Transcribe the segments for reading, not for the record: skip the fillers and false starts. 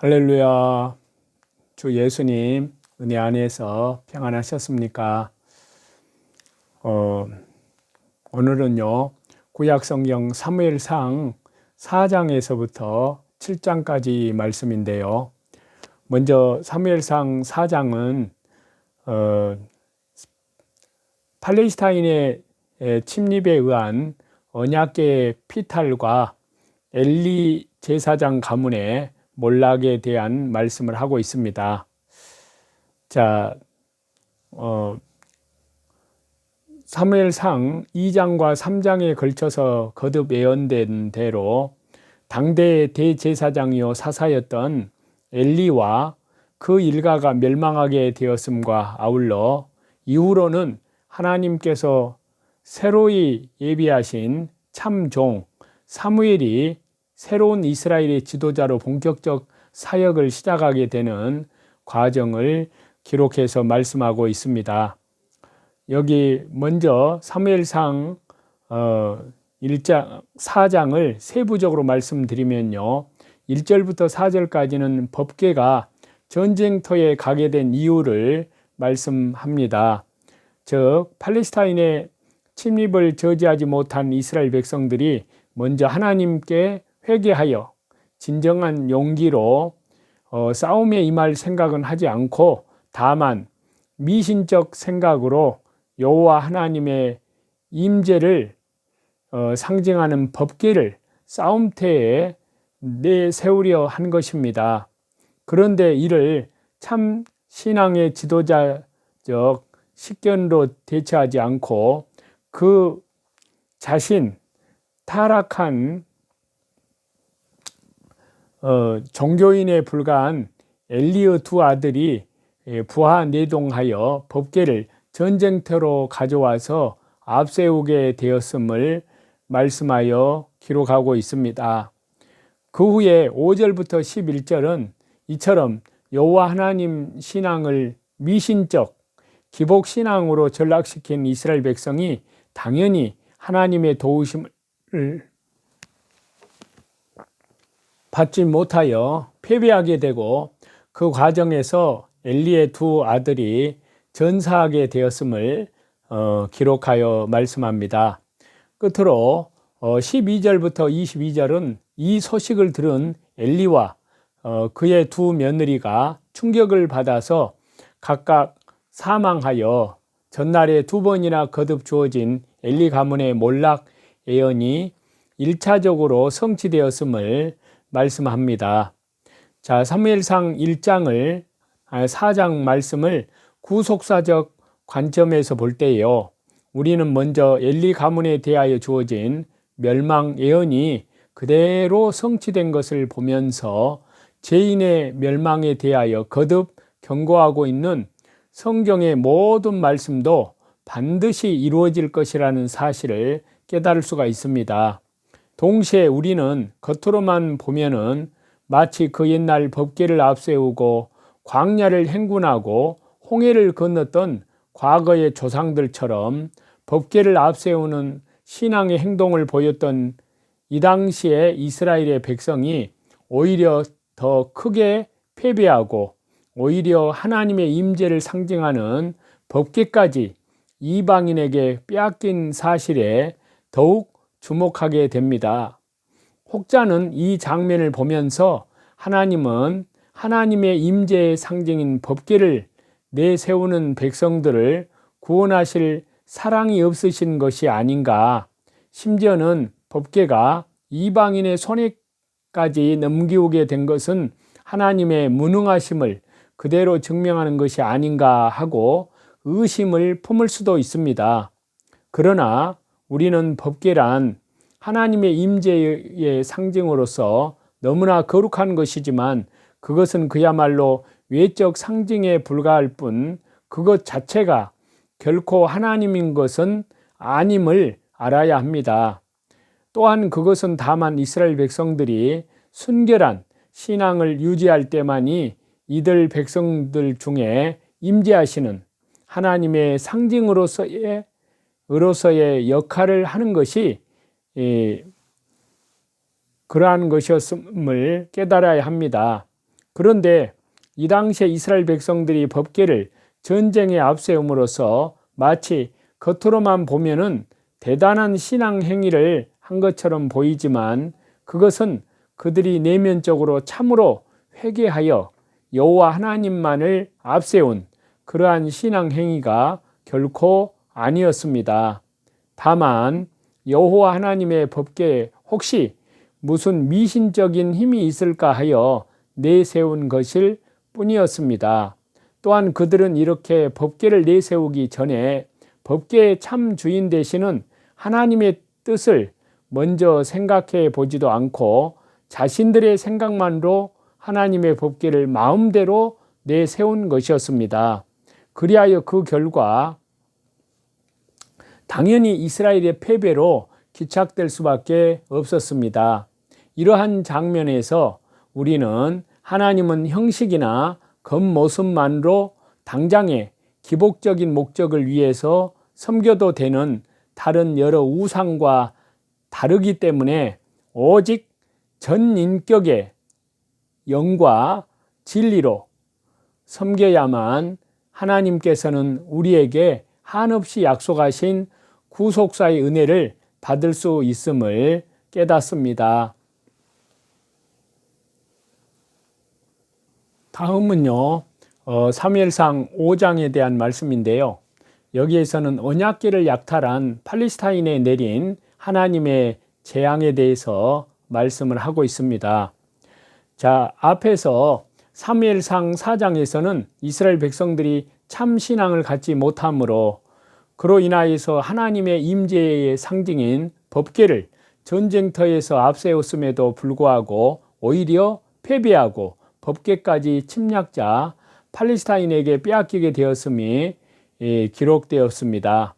할렐루야. 주 예수님 은혜 안에서 평안하셨습니까? 오늘은요, 구약성경 사무엘상 4장에서부터 7장까지 말씀인데요. 먼저 사무엘상 4장은 팔레스타인의 침입에 의한 언약궤의 피탈과 엘리 제사장 가문의 몰락에 대한 말씀을 하고 있습니다. 자, 사무엘상 2장과 3장에 걸쳐서 거듭 예언된 대로 당대의 대제사장이요 사사였던 엘리와 그 일가가 멸망하게 되었음과 아울러 이후로는 하나님께서 새로이 예비하신 참종 사무엘이 새로운 이스라엘의 지도자로 본격적 사역을 시작하게 되는 과정을 기록해서 말씀하고 있습니다. 여기 먼저 사무엘상 4장을 세부적으로 말씀드리면요. 1절부터 4절까지는 법궤가 전쟁터에 가게 된 이유를 말씀합니다. 즉 팔레스타인의 침입을 저지하지 못한 이스라엘 백성들이 먼저 하나님께 회개하여 진정한 용기로 싸움에 임할 생각은 하지 않고 다만 미신적 생각으로 여호와 하나님의 임재를 상징하는 법궤를 싸움터에 내세우려 한 것입니다. 그런데 이를 참 신앙의 지도자적 식견으로 대처하지 않고 그 자신 타락한 종교인에 불과한 엘리의 두 아들이 부하내동하여 법궤를 전쟁터로 가져와서 앞세우게 되었음을 말씀하여 기록하고 있습니다. 그 후에 5절부터 11절은 이처럼 여호와 하나님 신앙을 미신적 기복신앙으로 전락시킨 이스라엘 백성이 당연히 하나님의 도우심을 받지 못하여 패배하게 되고 그 과정에서 엘리의 두 아들이 전사하게 되었음을 기록하여 말씀합니다. 끝으로 12절부터 22절은 이 소식을 들은 엘리와 그의 두 며느리가 충격을 받아서 각각 사망하여 전날에 두 번이나 거듭 주어진 엘리 가문의 몰락 예언이 1차적으로 성취되었음을 말씀합니다. 자, 사무엘상 1장을 4장 말씀을 구속사적 관점에서 볼 때요. 우리는 먼저 엘리 가문에 대하여 주어진 멸망 예언이 그대로 성취된 것을 보면서 죄인의 멸망에 대하여 거듭 경고하고 있는 성경의 모든 말씀도 반드시 이루어질 것이라는 사실을 깨달을 수가 있습니다. 동시에 우리는 겉으로만 보면은 마치 그 옛날 법궤를 앞세우고 광야를 행군하고 홍해를 건넜던 과거의 조상들처럼 법궤를 앞세우는 신앙의 행동을 보였던 이 당시의 이스라엘의 백성이 오히려 더 크게 패배하고 오히려 하나님의 임재를 상징하는 법궤까지 이방인에게 빼앗긴 사실에 더욱 주목하게 됩니다. 혹자는 이 장면을 보면서 하나님은 하나님의 임재의 상징인 법궤를 내세우는 백성들을 구원하실 사랑이 없으신 것이 아닌가, 심지어는 법궤가 이방인의 손에까지 넘기오게 된 것은 하나님의 무능하심을 그대로 증명하는 것이 아닌가 하고 의심을 품을 수도 있습니다. 그러나 우리는 법궤란 하나님의 임재의 상징으로서 너무나 거룩한 것이지만 그것은 그야말로 외적 상징에 불과할 뿐 그것 자체가 결코 하나님인 것은 아님을 알아야 합니다. 또한 그것은 다만 이스라엘 백성들이 순결한 신앙을 유지할 때만이 이들 백성들 중에 임재하시는 하나님의 상징으로서의 역할을 하는 것이 그러한 것이었음을 깨달아야 합니다. 그런데 이 당시에 이스라엘 백성들이 법궤를 전쟁에 앞세움으로써 마치 겉으로만 보면은 대단한 신앙 행위를 한 것처럼 보이지만 그것은 그들이 내면적으로 참으로 회개하여 여호와 하나님만을 앞세운 그러한 신앙 행위가 결코 아니었습니다. 다만 여호와 하나님의 법궤에 혹시 무슨 미신적인 힘이 있을까 하여 내세운 것일 뿐이었습니다. 또한 그들은 이렇게 법궤를 내세우기 전에 법궤의 참 주인 되시는 하나님의 뜻을 먼저 생각해 보지도 않고 자신들의 생각만으로 하나님의 법궤를 마음대로 내세운 것이었습니다. 그리하여 그 결과 당연히 이스라엘의 패배로 기착될 수밖에 없었습니다. 이러한 장면에서 우리는 하나님은 형식이나 겉모습만으로 당장의 기복적인 목적을 위해서 섬겨도 되는 다른 여러 우상과 다르기 때문에 오직 전인격의 영과 진리로 섬겨야만 하나님께서는 우리에게 한없이 약속하신 구속사의 은혜를 받을 수 있음을 깨닫습니다. 다음은요, 사무엘상 5장에 대한 말씀인데요. 여기에서는 언약궤를 약탈한 팔레스타인에 내린 하나님의 재앙에 대해서 말씀을 하고 있습니다. 자, 앞에서 사무엘상 4장에서는 이스라엘 백성들이 참 신앙을 갖지 못함으로 그로 인하여서 하나님의 임재의 상징인 법궤를 전쟁터에서 앞세웠음에도 불구하고 오히려 패배하고 법궤까지 침략자 팔레스타인에게 빼앗기게 되었음이 기록되었습니다.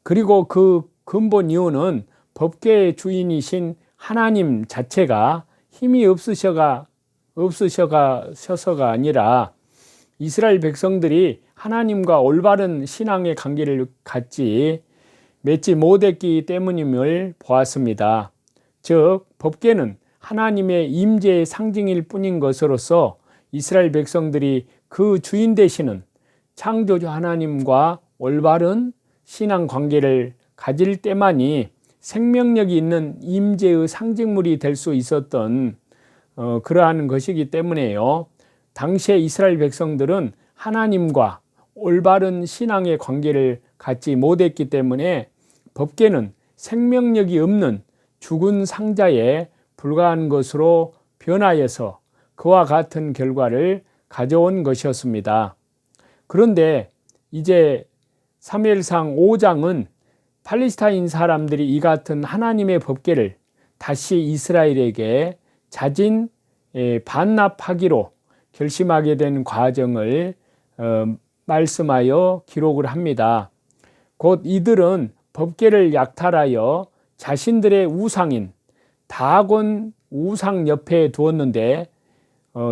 그리고 그 근본 이유는 법궤의 주인이신 하나님 자체가 힘이 없으셔서가 아니라 이스라엘 백성들이 하나님과 올바른 신앙의 관계를 맺지 못했기 때문임을 보았습니다. 즉 법궤는 하나님의 임재의 상징일 뿐인 것으로서 이스라엘 백성들이 그 주인 되시는 창조주 하나님과 올바른 신앙 관계를 가질 때만이 생명력이 있는 임재의 상징물이 될 수 있었던 그러한 것이기 때문에요. 당시에 이스라엘 백성들은 하나님과 올바른 신앙의 관계를 갖지 못했기 때문에 법궤는 생명력이 없는 죽은 상자에 불과한 것으로 변하여서 그와 같은 결과를 가져온 것이었습니다. 그런데 이제 사무엘상 5장은 팔레스타인 사람들이 이 같은 하나님의 법궤를 다시 이스라엘에게 자진 반납하기로 결심하게 된 과정을 말씀하여 기록을 합니다. 곧 이들은 법궤를 약탈하여 자신들의 우상인 다곤 우상 옆에 두었는데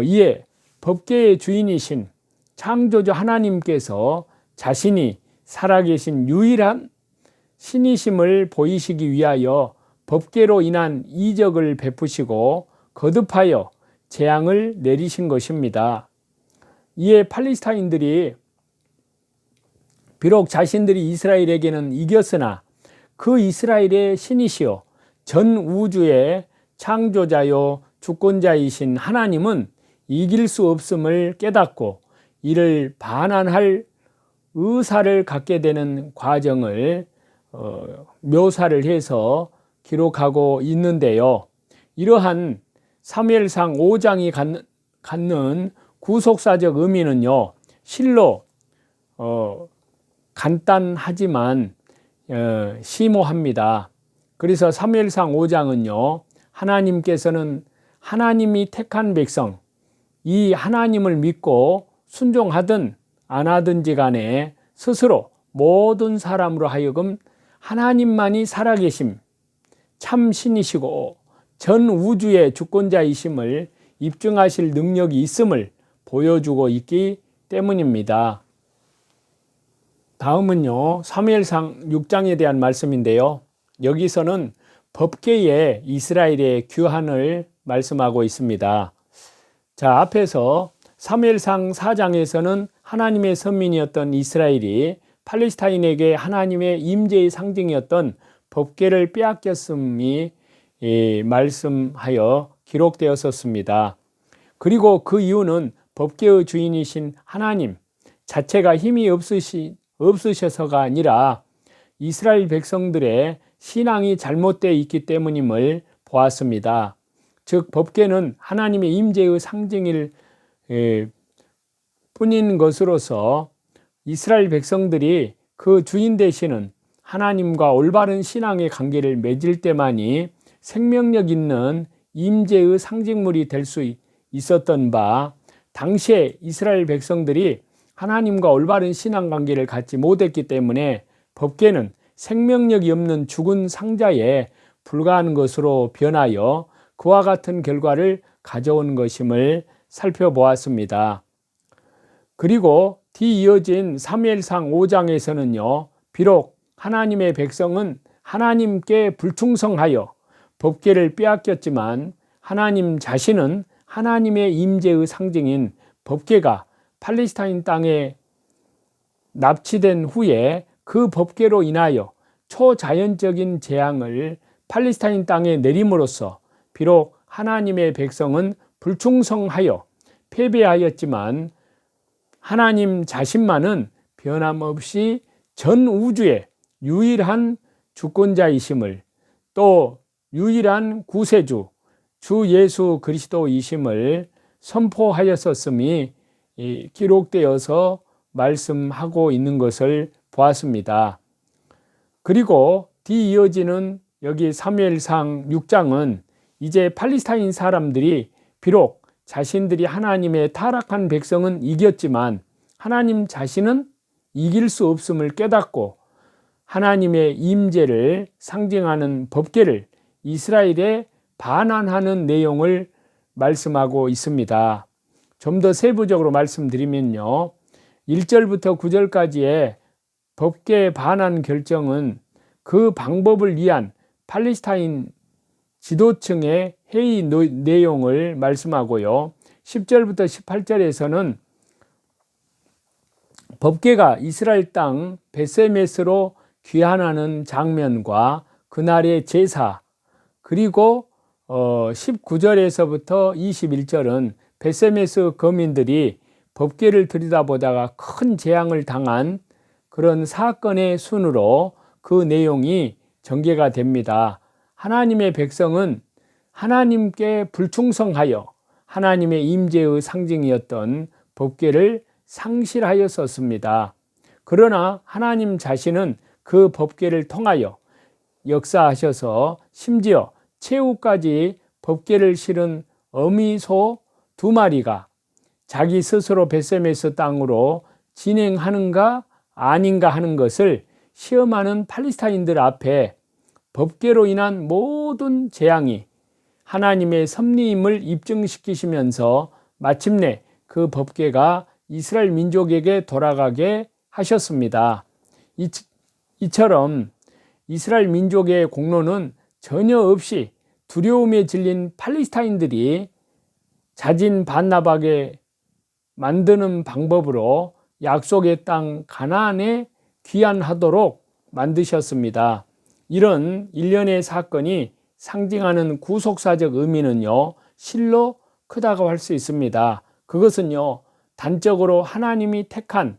이에 법궤의 주인이신 창조주 하나님께서 자신이 살아계신 유일한 신이심을 보이시기 위하여 법궤로 인한 이적을 베푸시고 거듭하여 재앙을 내리신 것입니다. 이에 팔레스타인들이 비록 자신들이 이스라엘에게는 이겼으나 그 이스라엘의 신이시여 전 우주의 창조자요 주권자이신 하나님은 이길 수 없음을 깨닫고 이를 반환할 의사를 갖게 되는 과정을 묘사를 해서 기록하고 있는데요. 이러한 사무엘상 5장이 갖는 구속사적 의미는요, 실로 간단하지만 심오합니다. 그래서 사무엘상 5장은요, 하나님께서는 하나님이 택한 백성, 이 하나님을 믿고 순종하든 안 하든지 간에 스스로 모든 사람으로 하여금 하나님만이 살아계심, 참 신이시고 전 우주의 주권자이심을 입증하실 능력이 있음을 보여주고 있기 때문입니다. 다음은요, 사무엘상 6장에 대한 말씀인데요. 여기서는 법궤의 이스라엘의 규환을 말씀하고 있습니다. 자, 앞에서 사무엘상 4장에서는 하나님의 선민이었던 이스라엘이 팔레스타인에게 하나님의 임재의 상징이었던 법궤를 빼앗겼음이 말씀하여 기록되었었습니다. 그리고 그 이유는 법궤의 주인이신 하나님 자체가 힘이 없으셔서가 아니라 이스라엘 백성들의 신앙이 잘못되어 있기 때문임을 보았습니다. 즉 법궤는 하나님의 임재의 상징일 뿐인 것으로서 이스라엘 백성들이 그 주인 되시는 하나님과 올바른 신앙의 관계를 맺을 때만이 생명력 있는 임재의 상징물이 될 수 있었던 바, 당시에 이스라엘 백성들이 하나님과 올바른 신앙 관계를 갖지 못했기 때문에 법궤는 생명력이 없는 죽은 상자에 불과한 것으로 변하여 그와 같은 결과를 가져온 것임을 살펴보았습니다. 그리고 뒤이어진 사무엘상 5장에서는요, 비록 하나님의 백성은 하나님께 불충성하여 법궤를 빼앗겼지만 하나님 자신은 하나님의 임재의 상징인 법궤가 팔레스타인 땅에 납치된 후에 그 법궤로 인하여 초자연적인 재앙을 팔레스타인 땅에 내림으로써 비록 하나님의 백성은 불충성하여 패배하였지만 하나님 자신만은 변함없이 전 우주의 유일한 주권자이심을, 또 유일한 구세주 주 예수 그리스도이심을 선포하였었음이 기록되어서 말씀하고 있는 것을 보았습니다. 그리고 뒤이어지는 여기 사무엘상 6장은 이제 팔레스타인 사람들이 비록 자신들이 하나님의 타락한 백성은 이겼지만 하나님 자신은 이길 수 없음을 깨닫고 하나님의 임재를 상징하는 법궤를 이스라엘에 반환하는 내용을 말씀하고 있습니다. 좀 더 세부적으로 말씀드리면요, 1절부터 9절까지의 법궤 반환 결정은 그 방법을 위한 팔레스타인 지도층의 회의 내용을 말씀하고요, 10절부터 18절에서는 법궤가 이스라엘 땅 벳세메스로 귀환하는 장면과 그날의 제사, 그리고 19절에서부터 21절은 벳세메스 거민들이 법궤를 들여다보다가 큰 재앙을 당한 그런 사건의 순으로 그 내용이 전개가 됩니다. 하나님의 백성은 하나님께 불충성하여 하나님의 임재의 상징이었던 법궤를 상실하였었습니다. 그러나 하나님 자신은 그 법궤를 통하여 역사하셔서 심지어 최후까지 법궤를 실은 어미소 2마리가 자기 스스로 벳세메스 땅으로 진행하는가 아닌가 하는 것을 시험하는 팔레스타인들 앞에 법궤로 인한 모든 재앙이 하나님의 섭리임을 입증시키시면서 마침내 그 법궤가 이스라엘 민족에게 돌아가게 하셨습니다. 이처럼 이스라엘 민족의 공로는 전혀 없이 두려움에 질린 팔레스타인들이 자진반납하게 만드는 방법으로 약속의 땅 가나안에 귀환하도록 만드셨습니다. 이런 일련의 사건이 상징하는 구속사적 의미는요, 실로 크다고 할 수 있습니다. 그것은요, 단적으로 하나님이 택한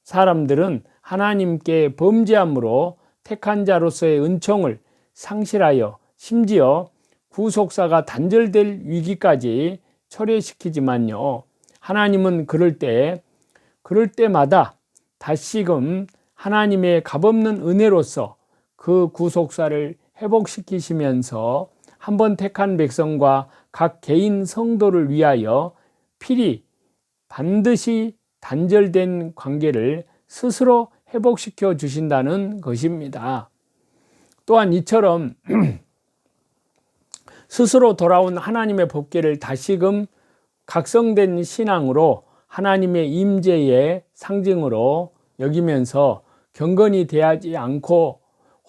사람들은 하나님께 범죄함으로 택한 자로서의 은총을 상실하여 심지어 구속사가 단절될 위기까지 초래시키지만요, 하나님은 그럴 때마다 다시금 하나님의 값없는 은혜로서 그 구속사를 회복시키시면서 한번 택한 백성과 각 개인 성도를 위하여 필히 반드시 단절된 관계를 스스로 회복시켜 주신다는 것입니다. 또한 이처럼 스스로 돌아온 하나님의 법궤를 다시금 각성된 신앙으로 하나님의 임재의 상징으로 여기면서 경건히 대하지 않고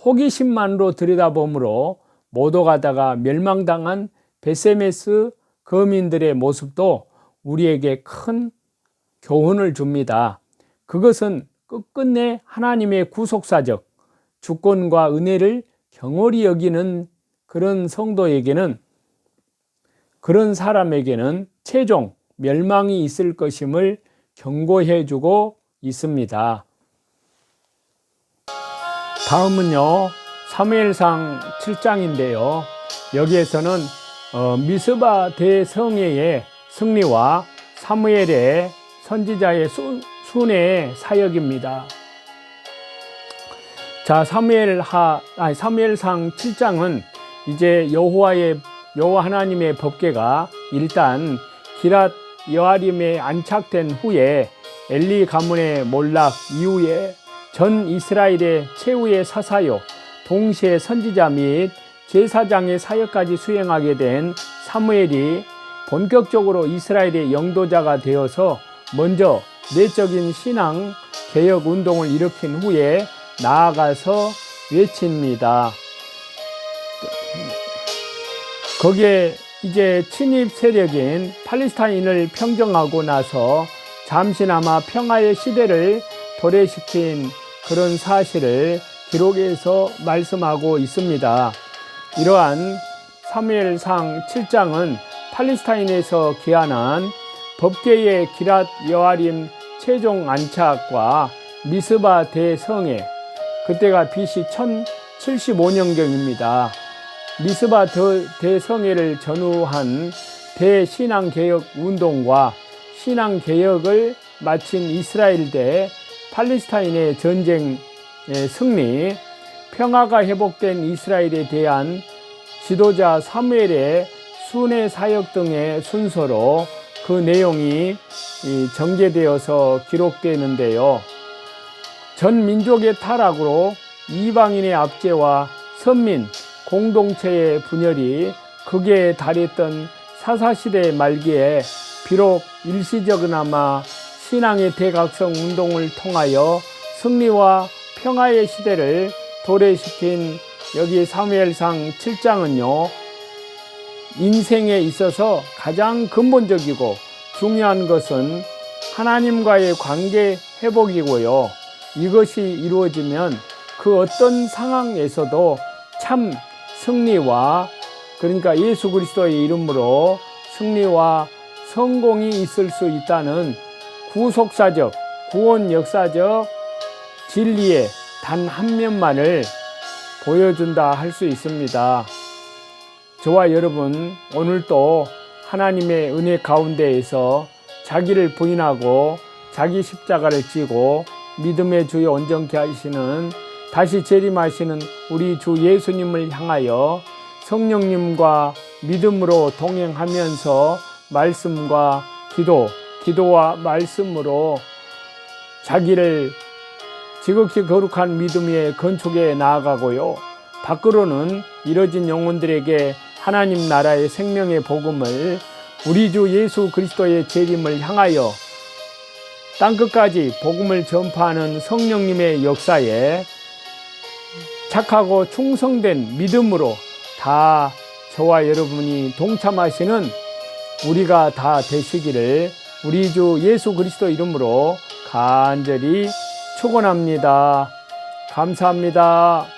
호기심만으로 들여다보므로 못 오가다가 멸망당한 벳세메스 거민들의 모습도 우리에게 큰 교훈을 줍니다. 그것은 끝끝내 하나님의 구속사적 주권과 은혜를 경홀히 여기는 그런 성도에게는, 그런 사람에게는 최종 멸망이 있을 것임을 경고해 주고 있습니다. 다음은요, 사무엘상 7장인데요. 여기에서는 미스바 대성회의 승리와 사무엘의 선지자의 순회 사역입니다. 자, 사무엘상 7장은 이제 여호와 하나님의 법궤가 일단 기랏 여아림에 안착된 후에 엘리 가문의 몰락 이후에 전 이스라엘의 최후의 사사요 동시에 선지자 및 제사장의 사역까지 수행하게 된 사무엘이 본격적으로 이스라엘의 영도자가 되어서 먼저 내적인 신앙 개혁 운동을 일으킨 후에 나아가서 외칩니다. 거기에 이제 침입 세력인 팔레스타인을 평정하고 나서 잠시나마 평화의 시대를 도래시킨 그런 사실을 기록에서 말씀하고 있습니다. 이러한 사무엘상 7장은 팔레스타인에서 기한한 법궤의 기랏 여아림 최종 안착과 미스바 대성회, 그때가 BC 1075년경입니다. 미스바 대성회를 전후한 대신앙개혁 운동과 신앙개혁을 마친 이스라엘 대 팔레스타인의 전쟁의 승리, 평화가 회복된 이스라엘에 대한 지도자 사무엘의 순회 사역 등의 순서로 그 내용이 전개되어서 기록되는데요. 전 민족의 타락으로 이방인의 압제와 선민 공동체의 분열이 극에 달했던 사사시대 말기에 비록 일시적이나마 신앙의 대각성 운동을 통하여 승리와 평화의 시대를 도래시킨 여기 사무엘상 7장은요, 인생에 있어서 가장 근본적이고 중요한 것은 하나님과의 관계 회복이고요. 이것이 이루어지면 그 어떤 상황에서도 참 승리와, 그러니까 예수 그리스도의 이름으로 승리와 성공이 있을 수 있다는 구속사적, 구원 역사적 진리의 단 한 면만을 보여준다 할 수 있습니다. 저와 여러분, 오늘도 하나님의 은혜 가운데에서 자기를 부인하고 자기 십자가를 지고 믿음의 주에 온전케 하시는, 다시 재림하시는 우리 주 예수님을 향하여 성령님과 믿음으로 동행하면서 말씀과 기도와 말씀으로 자기를 지극히 거룩한 믿음의 건축에 나아가고요. 밖으로는 이뤄진 영혼들에게 하나님 나라의 생명의 복음을, 우리 주 예수 그리스도의 재림을 향하여 땅끝까지 복음을 전파하는 성령님의 역사에 착하고 충성된 믿음으로 다 저와 여러분이 동참하시는 우리가 다 되시기를 우리 주 예수 그리스도 이름으로 간절히 축원합니다. 감사합니다.